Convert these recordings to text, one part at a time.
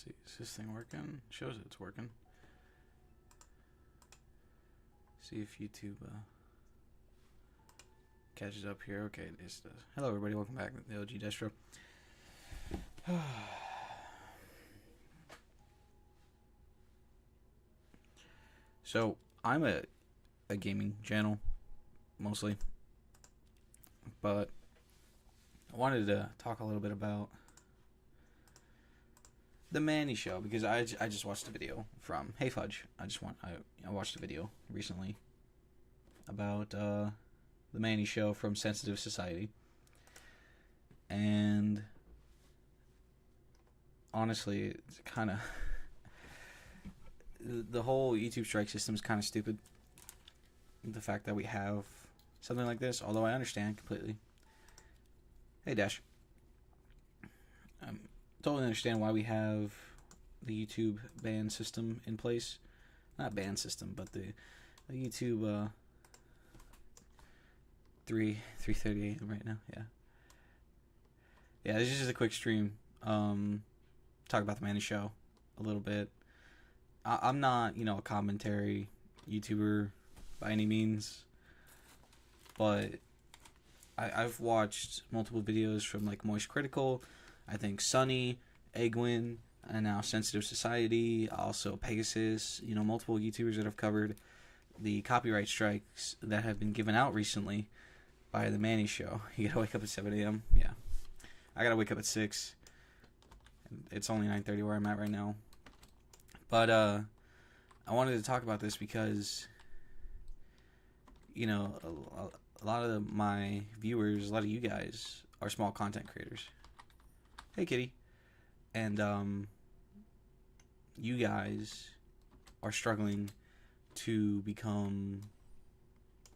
see, is this thing working? Shows it's working. See if YouTube catches up here. Okay, it does. Hello, everybody. Welcome back to the OG Destro. So, I'm a gaming channel, mostly. But I wanted to talk a little bit about the Manny Show, because I just watched a video from Hey Fudge. I watched a video recently about the Manny Show from Sensitive Society, and honestly, it's kind of the whole YouTube strike system is kind of stupid. The fact that we have something like this, although I understand completely. Hey Dash. Totally understand why we have the YouTube ban system in place. Not ban system, but the YouTube 3:30 a.m. right now. Yeah, this is just a quick stream. Talk about the Manny Show a little bit. I'm not, a commentary YouTuber by any means, but I've watched multiple videos from like Moist Critical, I think Sunny, Egwin, and now Sensitive Society, also Pegasus, multiple YouTubers that have covered the copyright strikes that have been given out recently by the Manny Show. You gotta wake up at 7 a.m. Yeah. I gotta wake up at 6. It's only 9:30 where I'm at right now. But I wanted to talk about this because, a lot of my viewers, a lot of you guys are small content creators. Hey, kitty. And you guys are struggling to become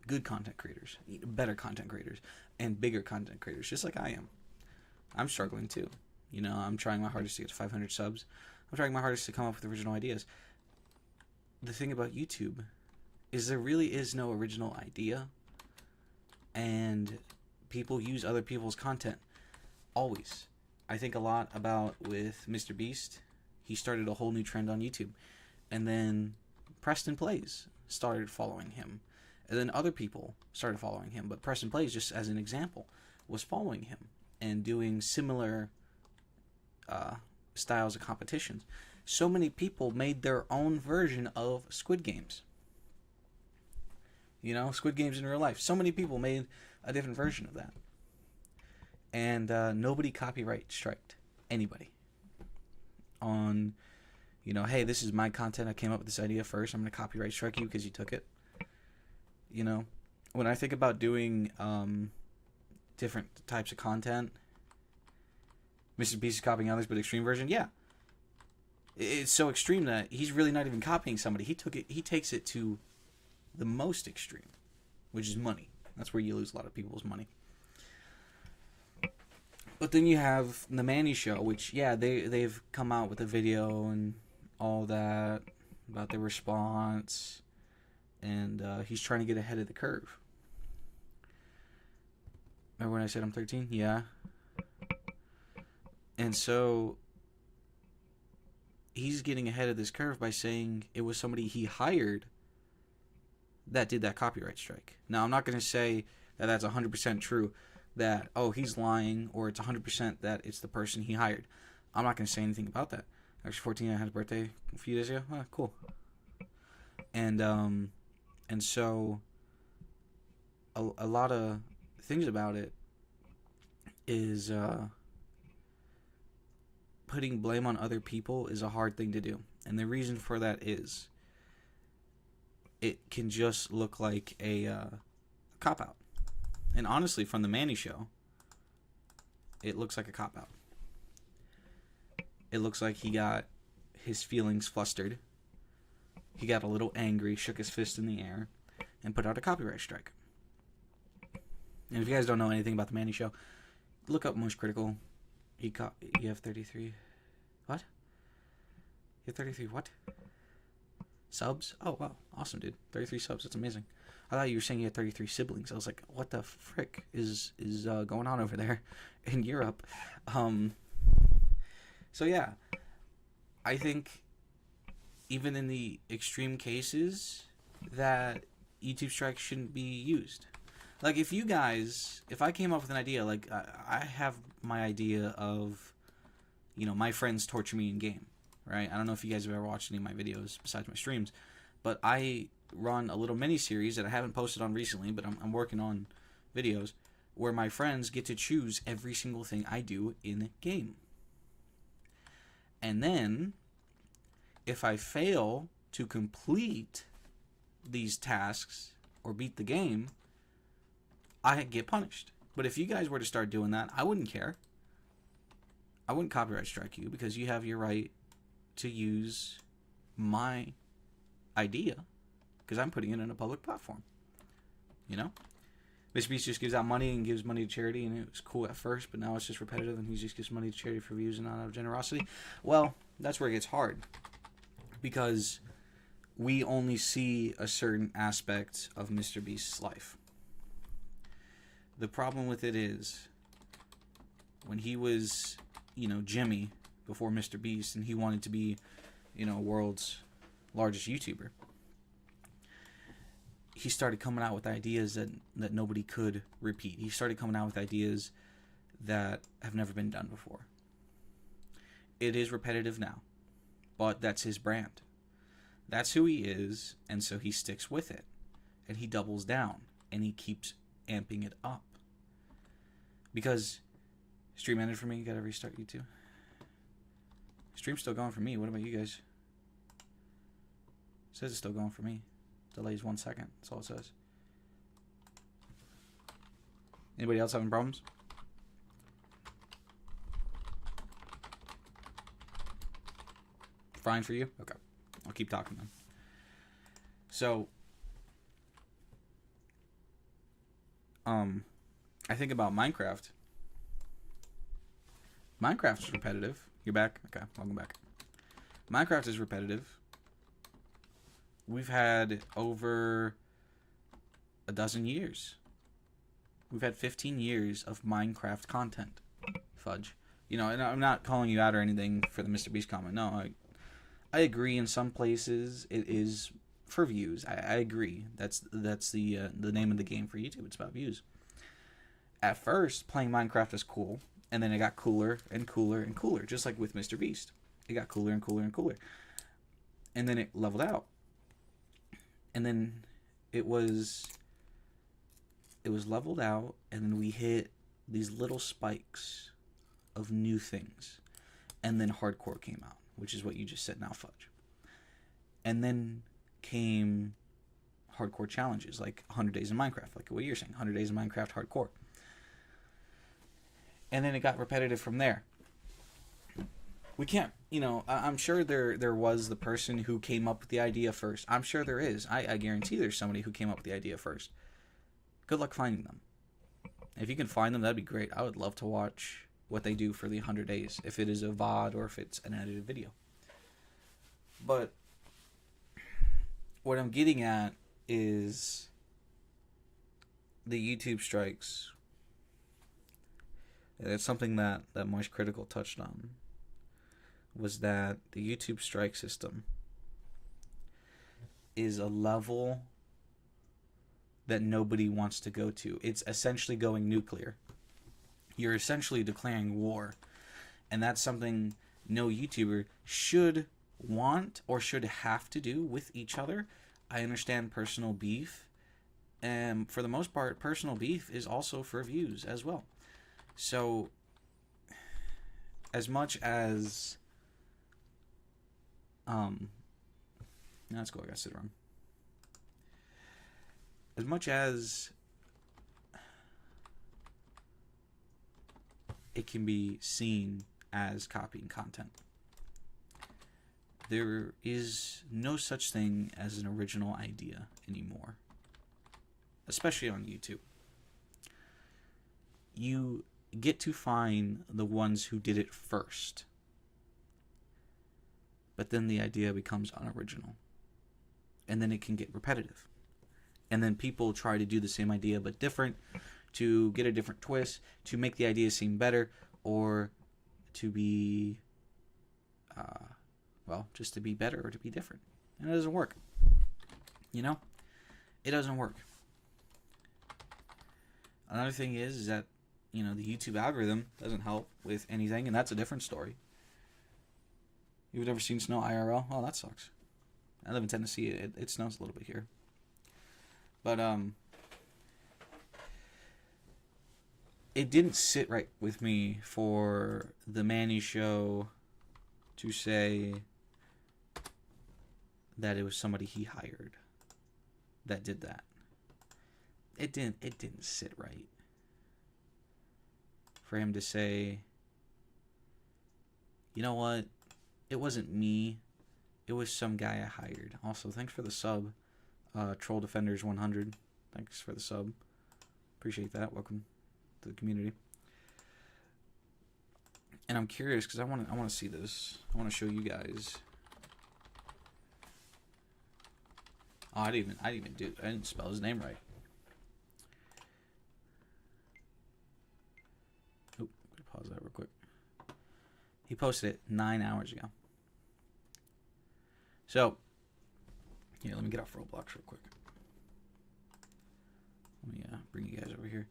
good content creators, better content creators, and bigger content creators, just like I am. I'm struggling too. I'm trying my hardest to get to 500 subs. I'm trying my hardest to come up with original ideas. The thing about YouTube is there really is no original idea, and people use other people's content. Always. I think a lot about with Mr. Beast. He started a whole new trend on YouTube. And then Preston Plays started following him. And then other people started following him. But Preston Plays, just as an example, was following him and doing similar styles of competitions. So many people made their own version of Squid Games. Squid Games in real life. So many people made a different version of that. And nobody copyright striked anybody on, hey, this is my content. I came up with this idea first. I'm going to copyright strike you because you took it. When I think about doing different types of content, Mr. Beast is copying others, but extreme version, yeah. It's so extreme that he's really not even copying somebody. He takes it to the most extreme, which is money. That's where you lose a lot of people's money. But then you have the Manny Show, which, yeah, they've come out with a video and all that about their response, and he's trying to get ahead of the curve. Remember when I said I'm 13? Yeah. And so he's getting ahead of this curve by saying it was somebody he hired that did that copyright strike. Now, I'm not going to say that that's 100% true, that, he's lying, or it's 100% that it's the person he hired. I'm not going to say anything about that. Actually, 14, I had his birthday a few days ago. Cool. And so a lot of things about it is putting blame on other people is a hard thing to do. And the reason for that is it can just look like a cop-out. And honestly, from the Manny Show, it looks like a cop-out. It looks like he got his feelings flustered. He got a little angry, shook his fist in the air, and put out a copyright strike. And if you guys don't know anything about the Manny Show, look up Moist Critical. You have 33... What? You have 33 what? Subs? Oh, wow. Awesome, dude. 33 subs. That's amazing. I thought you were saying you had 33 siblings. I was like, what the frick is going on over there in Europe? So, yeah. I think even in the extreme cases that YouTube strikes shouldn't be used. Like if I came up with an idea, like I have my idea of, my friends torture me in game, right? I don't know if you guys have ever watched any of my videos besides my streams, but I run a little mini series that I haven't posted on recently, but I'm working on videos where my friends get to choose every single thing I do in game. And then, if I fail to complete these tasks or beat the game, I get punished. But if you guys were to start doing that, I wouldn't care. I wouldn't copyright strike you because you have your right to use my idea because I'm putting it in a public platform. Mr. Beast just gives out money and gives money to charity, and it was cool at first, but now it's just repetitive, and he just gives money to charity for views and not out of generosity. Well, that's where it gets hard, because we only see a certain aspect of Mr. Beast's life. The problem with it is, when he was, Jimmy before Mr. Beast, and he wanted to be, world's largest YouTuber, he started coming out with ideas that nobody could repeat. He started coming out with ideas that have never been done before. It is repetitive now, but that's his brand. That's who he is, and so he sticks with it. And he doubles down, and he keeps amping it up. Because stream ended for me, you gotta restart YouTube. Stream's still going for me. What about you guys? It says it's still going for me. Delays 1 second. That's all it says. Anybody else having problems? Fine for you? Okay. I'll keep talking then. So, I think about Minecraft. Minecraft is repetitive. You're back? Okay, welcome back. Minecraft is repetitive. We've had over a dozen years. We've had 15 years of Minecraft content. Fudge. And I'm not calling you out or anything for the Mr. Beast comment. No, I agree in some places it is for views. I agree. That's the name of the game for YouTube. It's about views. At first, playing Minecraft is cool, and then it got cooler and cooler and cooler, just like with Mr. Beast. It got cooler and cooler and cooler. And then it leveled out. And then it was leveled out, and then we hit these little spikes of new things. And then hardcore came out, which is what you just said now, Fudge. And then came hardcore challenges, like 100 Days in Minecraft, like what you're saying, 100 Days in Minecraft hardcore. And then it got repetitive from there. We can't, I'm sure there was the person who came up with the idea first. I'm sure there is. I guarantee there's somebody who came up with the idea first. Good luck finding them. If you can find them, that'd be great. I would love to watch what they do for the 100 days, if it is a VOD or if it's an edited video. But what I'm getting at is the YouTube strikes. It's something that Moist Critical touched on. Was that the YouTube strike system is a level that nobody wants to go to. It's essentially going nuclear. You're essentially declaring war. And that's something no YouTuber should want or should have to do with each other. I understand personal beef. And for the most part, personal beef is also for views as well. So, as much as... let's go. I gotta sit around. As much as it can be seen as copying content, there is no such thing as an original idea anymore, especially on YouTube. You get to find the ones who did it first, but then the idea becomes unoriginal, and then it can get repetitive. And then people try to do the same idea but different, to get a different twist, to make the idea seem better, or to be Well, just to be better or to be different. And it doesn't work. You know? It doesn't work. Another thing is that, you know, the YouTube algorithm doesn't help with anything, and that's a different story. You've never seen snow IRL? Oh, that sucks. I live in Tennessee. It snows a little bit here. But, it didn't sit right with me for the Manny Show to say that it was somebody he hired that did that. It didn't sit right for him to say, you know what, it wasn't me, it was some guy I hired. Also, thanks for the sub, Troll Defenders 100. Thanks for the sub. Appreciate that. Welcome to the community. And I'm curious because I want to see this. I want to show you guys. Oh, I didn't spell his name right. Oh, pause that real quick. He posted it 9 hours ago. So, here, let me get off Roblox real quick. Let me bring you guys over here.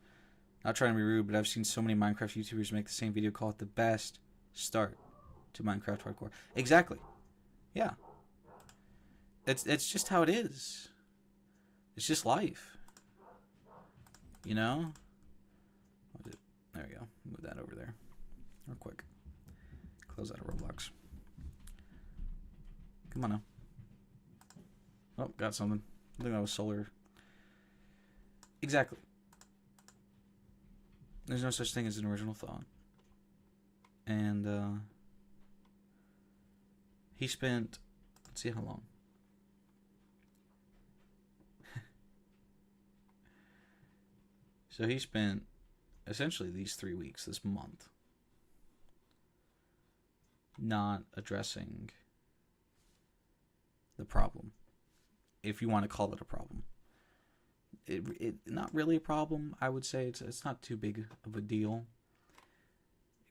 Not trying to be rude, but I've seen so many Minecraft YouTubers make the same video, call it the best start to Minecraft Hardcore. Exactly. Yeah. It's just how it is. It's just life. You know? There we go. Move that over there. Real quick. Close out of Roblox. Come on now. Oh, got something. I think that was solar. Exactly. There's no such thing as an original thought. And, he spent, let's see how long. So he spent essentially these 3 weeks, this month, not addressing the problem, if you want to call it a problem. It not really a problem. I would say it's not too big of a deal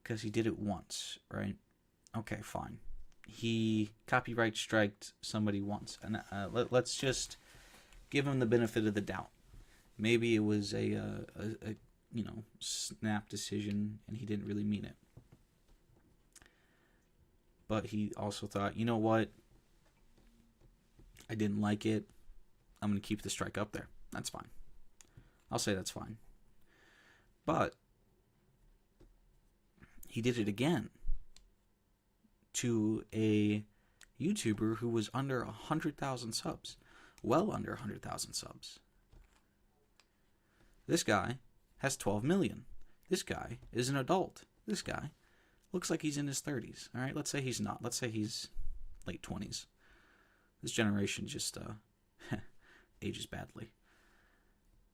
because he did it once, right? Okay, fine. He copyright striked somebody once, and let's just give him the benefit of the doubt. Maybe it was a you know, snap decision and he didn't really mean it. But he also thought, you know what? I didn't like it. I'm going to keep the strike up there. That's fine. I'll say that's fine. But he did it again to a YouTuber who was under 100,000 subs. Well under 100,000 subs. This guy has 12 million. This guy is an adult. This guy looks like he's in his 30s. All right, let's say he's not. Let's say he's late 20s. This generation just ages badly.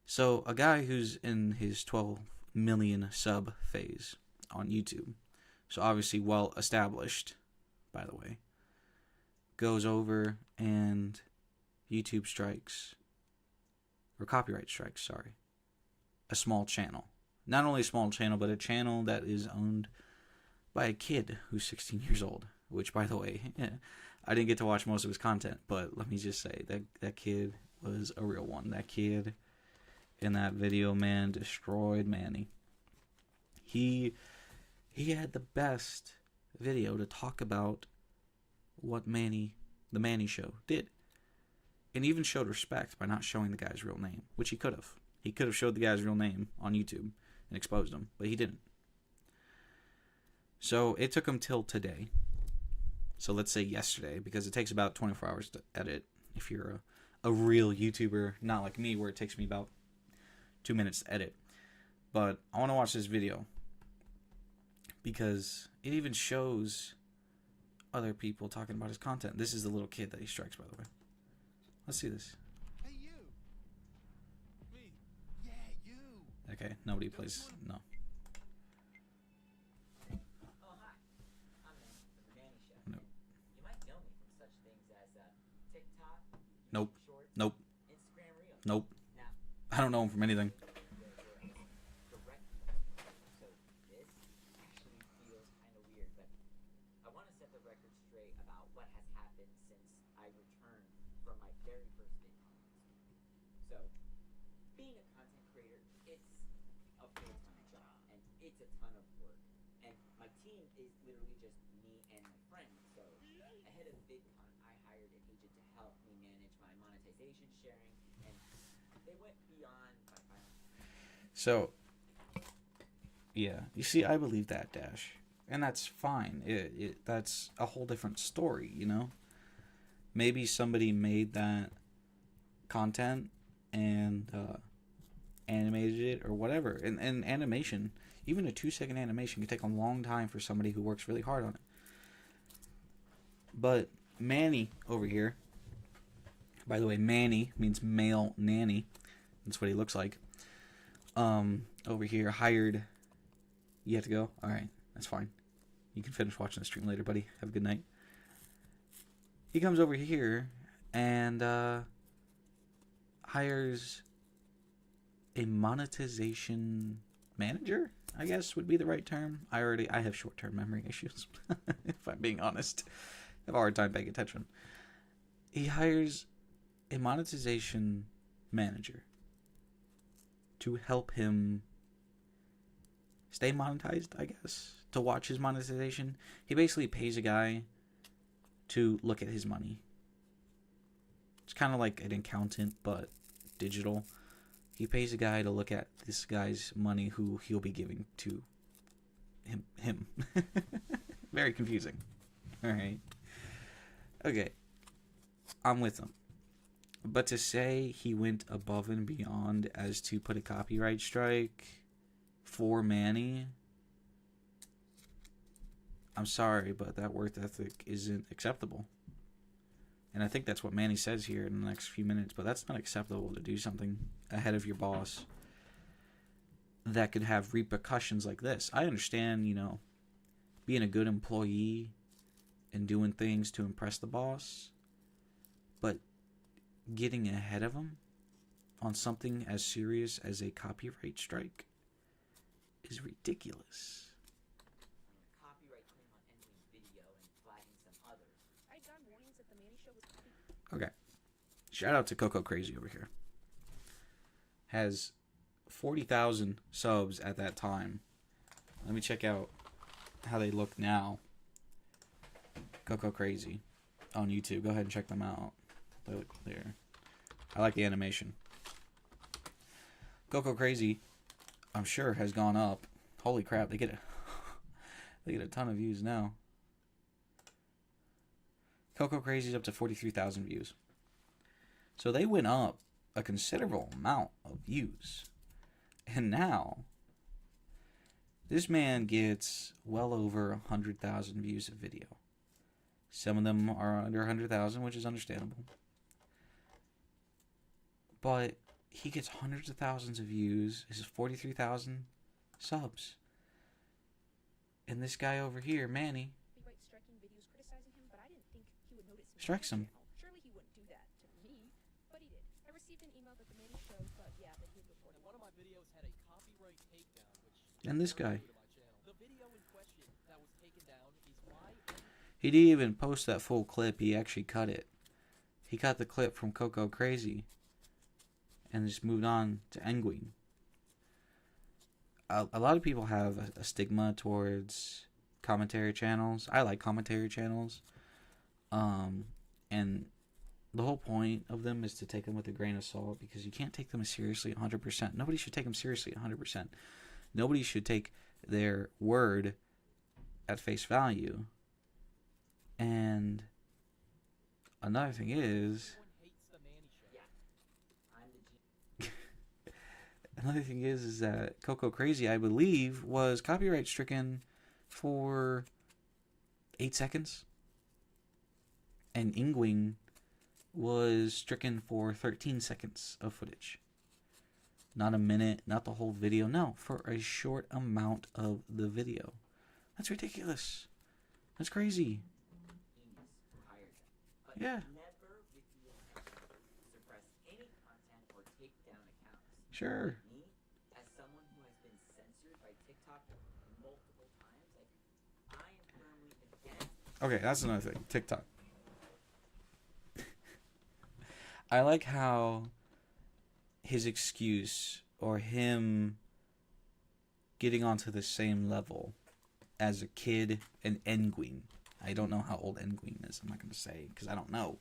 So a guy who's in his 12 million sub phase on YouTube, so obviously well established, by the way, goes over and YouTube strikes, or copyright strikes, sorry, a small channel. Not only a small channel, but a channel that is owned by a kid who's 16 years old. Which, by the way, I didn't get to watch most of his content, but let me just say that kid was a real one. That kid in that video, man, destroyed Manny. He had the best video to talk about what the Manny Show did. And even showed respect by not showing the guy's real name, which he could have. He could have showed the guy's real name on YouTube and exposed him, but he didn't. So it took him till today. So let's say yesterday, because it takes about 24 hours to edit if you're a real YouTuber, not like me where it takes me about 2 minutes to edit. But I want to watch this video because it even shows other people talking about his content. This is the little kid that he strikes, by the way. Let's see this. Hey, you. Me. Yeah, you. Okay, nobody plays. No. Oh, hi. I'm Nick from The Manny Show. Nope. You might know me from such things as TikTok, YouTube Nope. Shorts, Nope. Instagram Reels. Nope. Now, I don't know him from anything. your words correctly. So this actually feels kind of weird, but I want to set the record straight about what has So, being a content creator, it's a full-time job, and it's a ton of work. And my team is literally just me and my friend. So, ahead of VidCon, I hired an agent to help me manage my monetization sharing, and they went beyond my final. So, yeah, you see, I believe that, Dash, and that's fine. That's a whole different story, you know. Maybe somebody made that content and animated it or whatever. And animation, even a 2-second animation, can take a long time for somebody who works really hard on it. But Manny over here, by the way, Manny means male nanny. That's what he looks like. Over here hired. You have to go? Alright, that's fine. You can finish watching the stream later, buddy. Have a good night. He comes over here and hires a monetization manager, I guess would be the right term. I have short-term memory issues, if I'm being honest. I have a hard time paying attention. He hires a monetization manager to help him stay monetized, I guess, to watch his monetization. He basically pays a guy to look at his money. It's kind of like an accountant, but digital. He pays a guy to look at this guy's money who he'll be giving to him. Very confusing. Alright. Okay. I'm with him. But to say he went above and beyond as to put a copyright strike for Manny, I'm sorry, but that work ethic isn't acceptable. And I think that's what Manny says here in the next few minutes, but that's not acceptable to do something ahead of your boss that could have repercussions like this. I understand, you know, being a good employee and doing things to impress the boss, but getting ahead of him on something as serious as a copyright strike is ridiculous. Copyright claim on Envy's video and flagging some others. I got warnings that the Manny show was copy. Okay. Shout out to Coco Crazy over here. Has 40,000 subs at that time. Let me check out how they look now. Coco Crazy on YouTube. Go ahead and check them out. They look there. I like the animation. Coco Crazy, I'm sure, has gone up. Holy crap, they get a ton of views now. Coco Crazy's up to 43,000 views. So they went up a considerable amount of views. And now this man gets well over 100,000 views of video. Some of them are under 100,000, which is understandable. But he gets hundreds of thousands of views. This is 43,000 subs. And this guy over here, Manny, Copyright striking videos criticizing him, but I didn't think he would notice me. Strikes him. Surely he wouldn't do that to me, but he did. I received an email that the Manny show, but yeah, that he reported. And one of my videos had a copyright takedown, which and this guy. to my channel. The video in question that was taken down is why He didn't even post that full clip. He actually cut it. He cut the clip from Coco Crazy and just moved on to Engwing. A lot of people have a stigma towards commentary channels. I like commentary channels. And the whole point of them is to take them with a grain of salt, because you can't take them seriously 100%. Nobody should take them seriously 100%. Nobody should take their word at face value. And another thing is, everyone hates the Manny show. Yeah. I'm the G. another thing is that Coco Crazy, I believe, was copyright stricken for 8 seconds. And Engwing was stricken for 13 seconds of footage. Not a minute, not the whole video. No, for a short amount of the video. That's ridiculous. That's crazy. Genius who hired them. But Yeah. never with the intention to suppress any content or take down accounts. Sure. Me, as someone who has been censored by TikTok multiple times, like, I am firmly against. Okay, that's another thing. TikTok. I like how his excuse or him getting onto the same level as a kid and Nguyen. I don't know how old Nguyen is. I'm not going to say because I don't know.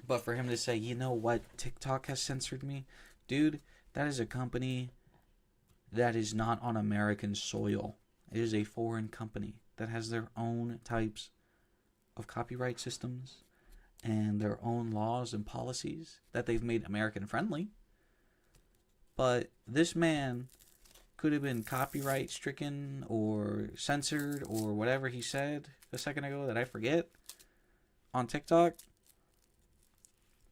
But for him to say, you know what, TikTok has censored me. Dude, that is a company that is not on American soil. It is a foreign company that has their own types of copyright systems and their own laws and policies that they've made American friendly. But this man could have been copyright stricken or censored or whatever he said a second ago that I forget on TikTok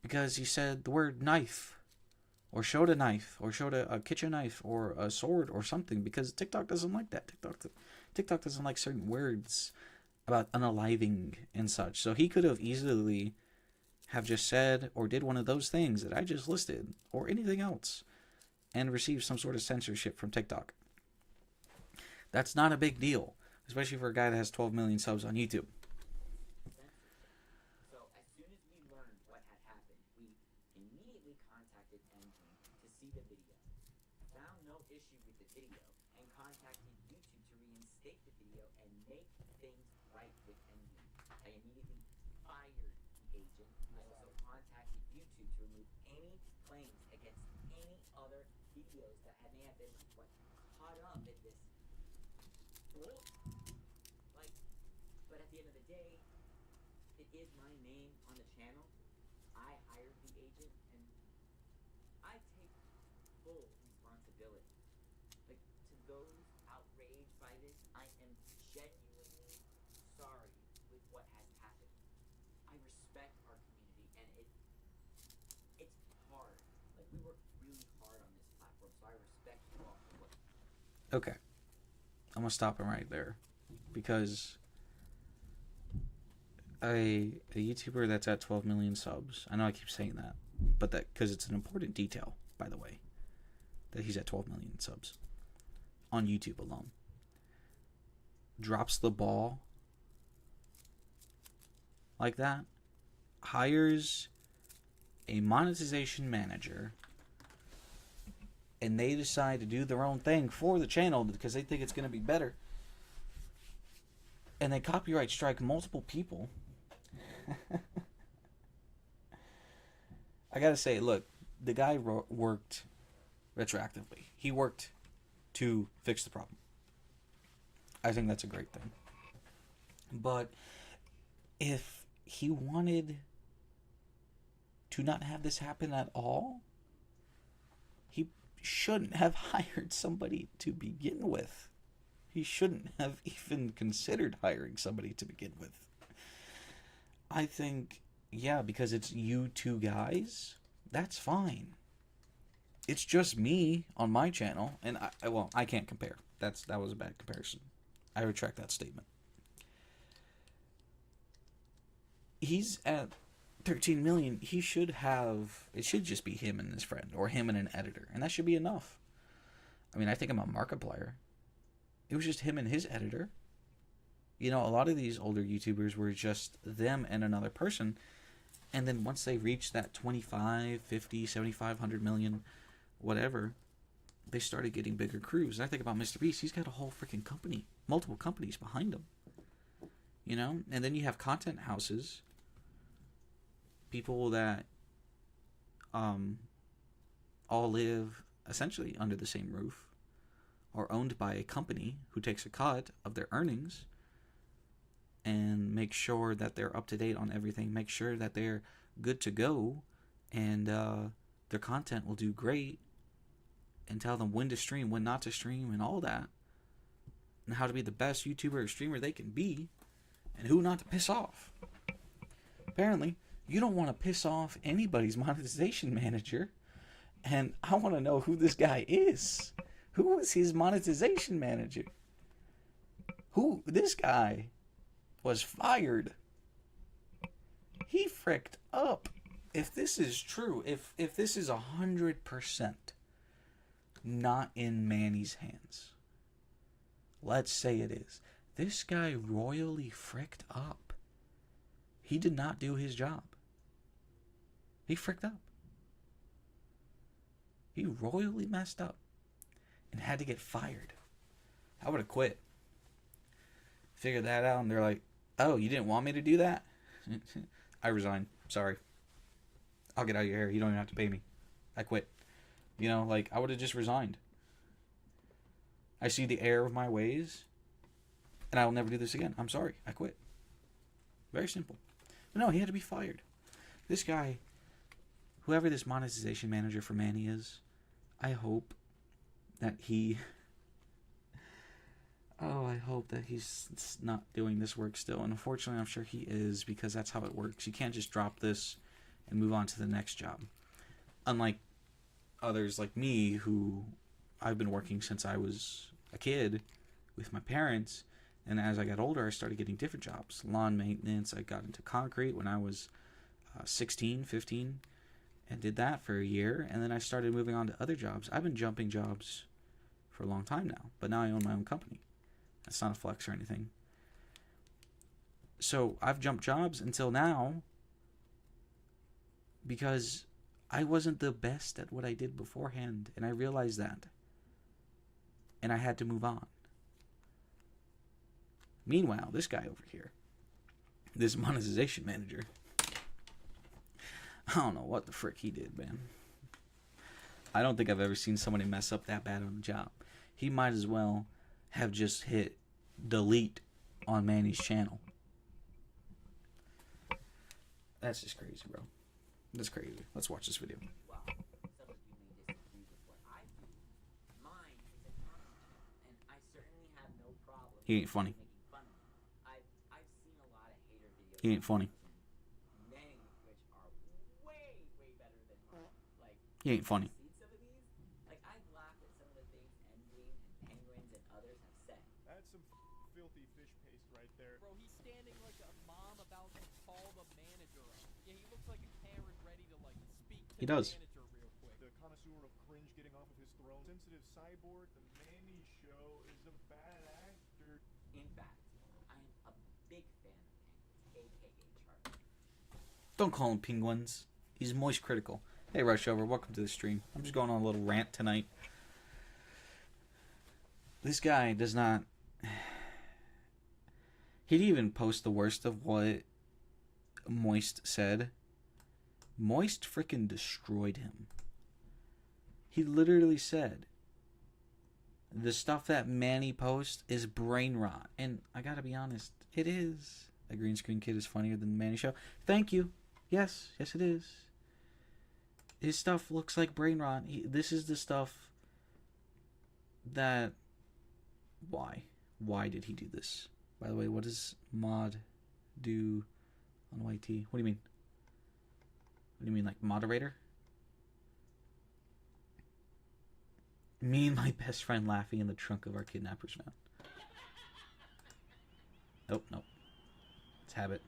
because he said the word knife or showed a knife or showed a kitchen knife or a sword or something, because TikTok doesn't like that. TikTok doesn't like certain words about unaliving and such. So he could have easily have just said or did one of those things that I just listed or anything else and received some sort of censorship from TikTok. That's not a big deal, especially for a guy that has 12 million subs on YouTube. So as soon as we learned what had happened, we immediately contacted Engine to see the video. Found no issue with the video and contacted YouTube to reinstate the video and make things right with Engine. I immediately fired the agent. I also contacted YouTube to remove any claims against any other videos that may have been caught up in this. But at the end of the day, it is my name on the channel. I hired the agent, and I take full responsibility. Like, to those outraged by this, I am genuinely sorry with what has happened. I respect our community, and it's hard. Like, we work really hard on this platform, so I respect you all for what. Okay. I'm going to stop him right there because a YouTuber that's at 12 million subs, I know I keep saying that, but that because it's an important detail, by the way, that he's at 12 million subs on YouTube alone, drops the ball like that, hires a monetization manager, and they decide to do their own thing for the channel because they think it's going to be better, and they copyright strike multiple people. I gotta say, look, the guy worked retroactively. He worked to fix the problem. I think that's a great thing. But if he wanted to not have this happen at all, he shouldn't have hired somebody to begin with. He shouldn't have even considered hiring somebody to begin with. I think, yeah, because it's you two guys, that's fine. It's just me on my channel, and I can't compare. That was a bad comparison. I retract that statement. He's at 13 million. He should have, it should just be him and his friend, or him and an editor, and that should be enough. I mean, I think I'm a Markiplier. It was just him and his editor. You know, a lot of these older YouTubers were just them and another person. And then once they reached that 25, 50, 75, 100 million, whatever, they started getting bigger crews. And I think about Mr. Beast. He's got a whole freaking company, multiple companies behind him. You know? And then you have content houses. People that all live essentially under the same roof, or owned by a company who takes a cut of their earnings and make sure that they're up to date on everything, make sure that they're good to go, and their content will do great, and tell them when to stream, when not to stream, and all that, and how to be the best YouTuber or streamer they can be, and who not to piss off. Apparently, you don't want to piss off anybody's monetization manager, and I want to know who this guy is. Who is his monetization manager? This guy was fired. He fricked up. If this is true, if this is 100% not in Manny's hands, let's say it is, this guy royally fricked up. He did not do his job. He fricked up. He royally messed up and had to get fired. I would have quit. Figured that out, and they're like, "Oh, you didn't want me to do that?" I resigned. Sorry. I'll get out of your hair. You don't even have to pay me. I quit. You know, like, I would have just resigned. I see the error of my ways, and I will never do this again. I'm sorry. I quit. Very simple. But no, he had to be fired. This guy, whoever this monetization manager for Manny is, I hope that he... I hope that he's not doing this work still. And unfortunately, I'm sure he is, because that's how it works. You can't just drop this and move on to the next job. Unlike others like me, who I've been working since I was a kid with my parents. And as I got older, I started getting different jobs. Lawn maintenance. I got into concrete when I was 16, 15, and did that for a year. And then I started moving on to other jobs. I've been jumping jobs for a long time now, but now I own my own company. That's not a flex or anything. So I've jumped jobs until now because I wasn't the best at what I did beforehand, and I realized that. And I had to move on. Meanwhile, this guy over here, this monetization manager, I don't know what the frick he did, man. I don't think I've ever seen somebody mess up that bad on a job. He might as well have just hit delete on Manny's channel. That's just crazy, bro. That's crazy. Let's watch this video. Well, some of you may disagree with what I do. Mine is a comedy channel, and I certainly have no problem He ain't funny. making fun of me. I've seen a lot of hater videos. He ain't funny. Many of which are way, way better than mine. Like, He ain't funny. seen some of these? Like, I've laughed at some of the things Endwing and Penguins and others have said. That's some filthy fish paste right there. Bro, he's standing like a mom about to call the manager up. Yeah, he looks like a Karen ready to, like, speak to He the does. manager real quick. The connoisseur of cringe getting off of his throne. Sensitive cyborg, the Manny Show is a bad actor. In fact, I am a big fan of Penguins, aka Charlie. Don't call him penguins. He's moist critical. Hey, Rushover, welcome to the stream. I'm just going on a little rant tonight. This guy does not... He'd even post the worst of what Moist said. Moist freaking destroyed him. He literally said, the stuff that Manny posts is brain rot. And I gotta be honest, it is. A green screen kid is funnier than the Manny Show. Thank you. Yes, yes it is. His stuff looks like brain rot. This is the stuff that... Why? Why did he do this? By the way, what does mod do on YT? What do you mean? What do you mean, like moderator? Me and my best friend laughing in the trunk of our kidnapper's van. Nope, nope. It's habit.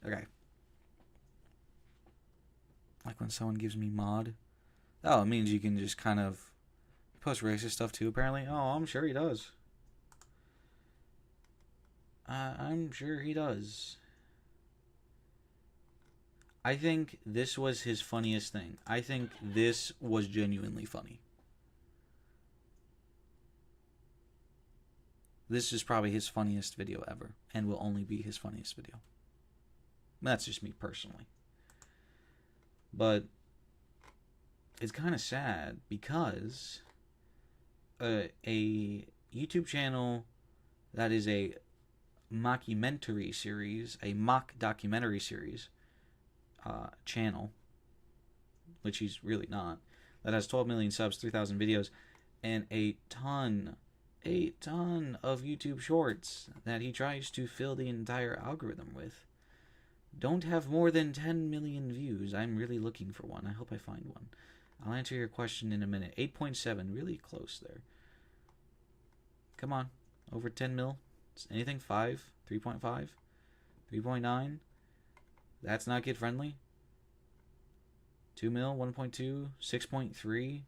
Okay. Like when someone gives me mod. Oh, it means you can just kind of post racist stuff too, apparently. Oh, I'm sure he does. I'm sure he does. I think this was his funniest thing. I think this was genuinely funny. This is probably his funniest video ever, and will only be his funniest video. That's just me personally. But it's kind of sad because a YouTube channel that is a mockumentary series, a mock documentary series channel, which he's really not, that has 12 million subs, 3,000 videos, and a ton of YouTube shorts that he tries to fill the entire algorithm with, don't have more than 10 million views. I'm really looking for one. I hope I find one. I'll answer your question in a minute. 8.7, really close there. Come on, over 10 mil. Anything 5, 3.5, 3.9. That's not kid friendly. 2 mil, 1.2, 6.3.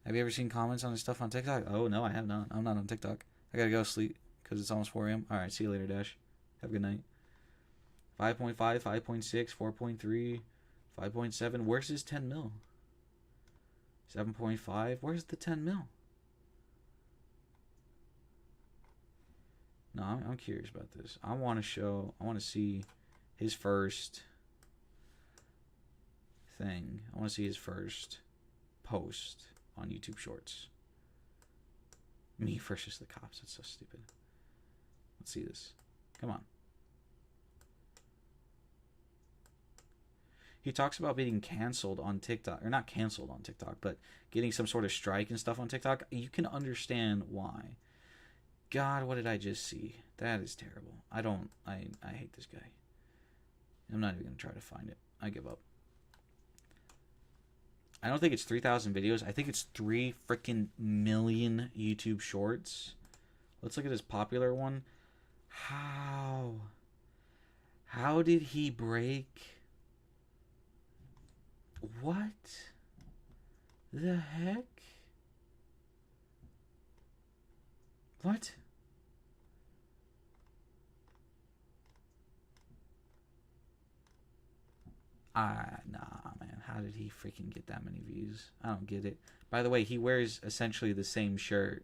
Have you ever seen comments on his stuff on TikTok? Oh no, I have not. I'm not on TikTok. I gotta go sleep because it's almost 4 a.m. All right, see you later, Dash. Have a good night. 5.5, 5.6, 4.3, 5.7. Where's his 10 mil? 7.5. Where's the 10 mil? No, I'm curious about this. I want to see his first thing. I want to see his first post on YouTube Shorts. Me versus the cops. That's so stupid. Let's see this. Come on. He talks about being canceled on TikTok. Or not canceled on TikTok, but getting some sort of strike and stuff on TikTok. You can understand why. God, what did I just see? That is terrible. I hate this guy. I'm not even going to try to find it. I give up. I don't think it's 3,000 videos. I think it's 3 freaking million YouTube Shorts. Let's look at his popular one. How did he break? What the heck? What? Nah, man. How did he freaking get that many views? I don't get it. By the way, he wears essentially the same shirt.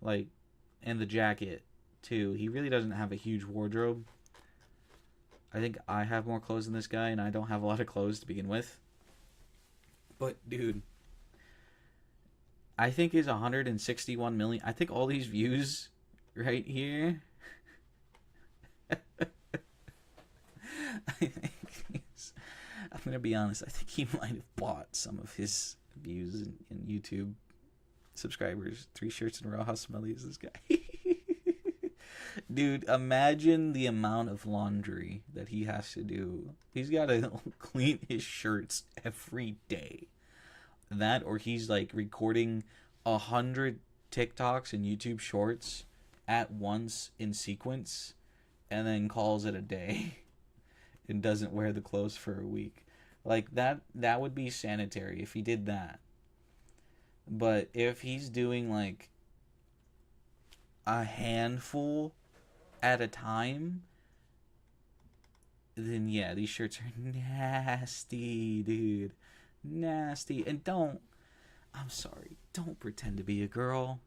Like, and the jacket, too. He really doesn't have a huge wardrobe. I think I have more clothes than this guy, and I don't have a lot of clothes to begin with. But, dude, I think his 161 million... I think all these views right here... I'm going to be honest. I think he might have bought some of his views in YouTube subscribers. 3 shirts in a row. How smelly is this guy? Dude, imagine the amount of laundry that he has to do. He's got to clean his shirts every day. That, or he's like recording 100 TikToks and YouTube Shorts at once in sequence and then calls it a day and doesn't wear the clothes for a week. Like, that would be sanitary if he did that. But if he's doing like a handful at a time, then yeah, these shirts are nasty, dude. Nasty. And I'm sorry, don't pretend to be a girl.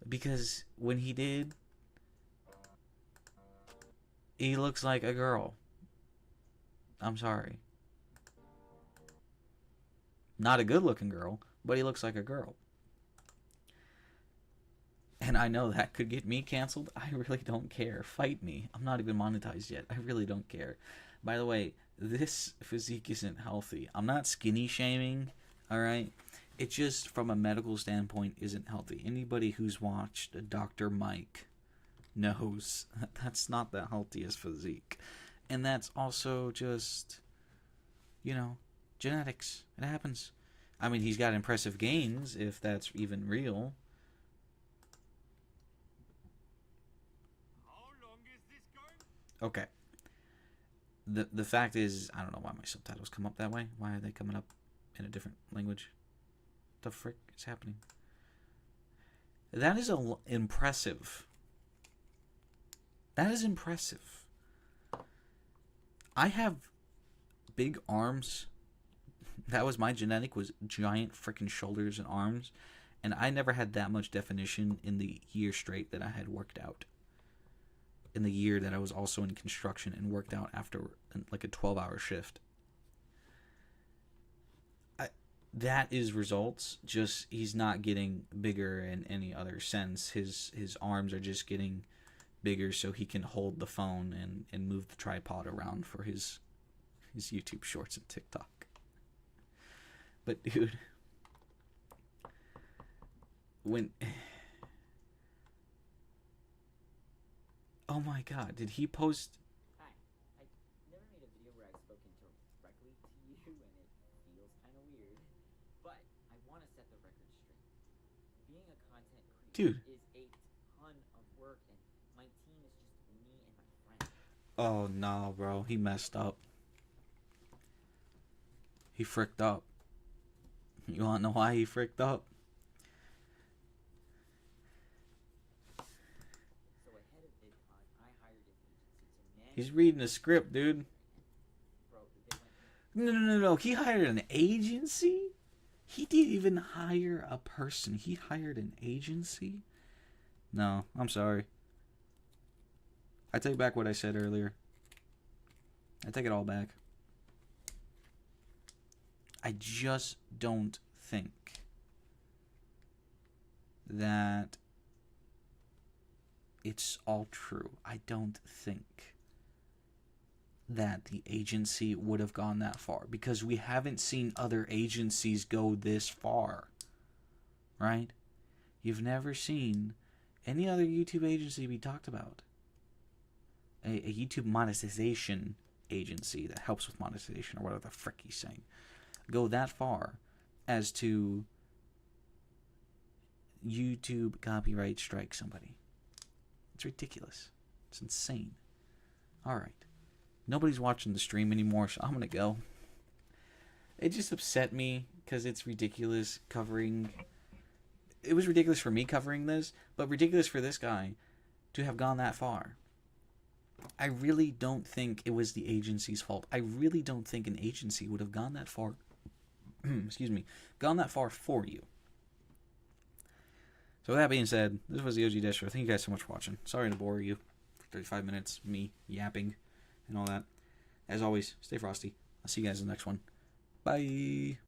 Because when he did, he looks like a girl. I'm sorry. Not a good looking girl, but he looks like a girl. And I know that could get me canceled. I really don't care. Fight me. I'm not even monetized yet. I really don't care. By the way, this physique isn't healthy. I'm not skinny shaming, alright? It just, from a medical standpoint, isn't healthy. Anybody who's watched Dr. Mike knows that that's not the healthiest physique. And that's also just, genetics. It happens. I mean, he's got impressive gains, if that's even real. Okay. The fact is, I don't know why my subtitles come up that way. Why are they coming up in a different language? The frick is happening? That is impressive. That is impressive. I have big arms. That was my genetic, was giant freaking shoulders and arms. And I never had that much definition in the year straight that I had worked out. In the year that I was also in construction and worked out after like a 12-hour shift. That is results. Just, he's not getting bigger in any other sense. His arms are just getting bigger so he can hold the phone and move the tripod around for his YouTube Shorts and TikTok. But dude, oh my god, did he post? Hi, I never made a video where I've spoken directly to you, and it feels kind of weird. But I want to set the record straight. Being a content creator is a ton of work, and my team is just me and my friends. Oh no, bro, he messed up. He fricked up. You wanna know why he fricked up? He's reading a script, dude. Bro, they went No. He hired an agency? He didn't even hire a person. He hired an agency? No, I'm sorry. I take back what I said earlier. I take it all back. I just don't think that it's all true. I don't think that the agency would have gone that far because we haven't seen other agencies go this far, right? You've never seen any other YouTube agency be talked about. A YouTube monetization agency that helps with monetization or whatever the frick he's saying go that far as to YouTube copyright strike somebody. It's ridiculous. It's insane. Alright. Nobody's watching the stream anymore, so I'm gonna go. It just upset me because it's ridiculous covering... It was ridiculous for me covering this, but ridiculous for this guy to have gone that far. I really don't think it was the agency's fault. I really don't think an agency would have gone that far. Excuse me. Gone that far for you. So with that being said, this was the OG Destro. Thank you guys so much for watching. Sorry to bore you for 35 minutes, me yapping and all that. As always, stay frosty. I'll see you guys in the next one. Bye.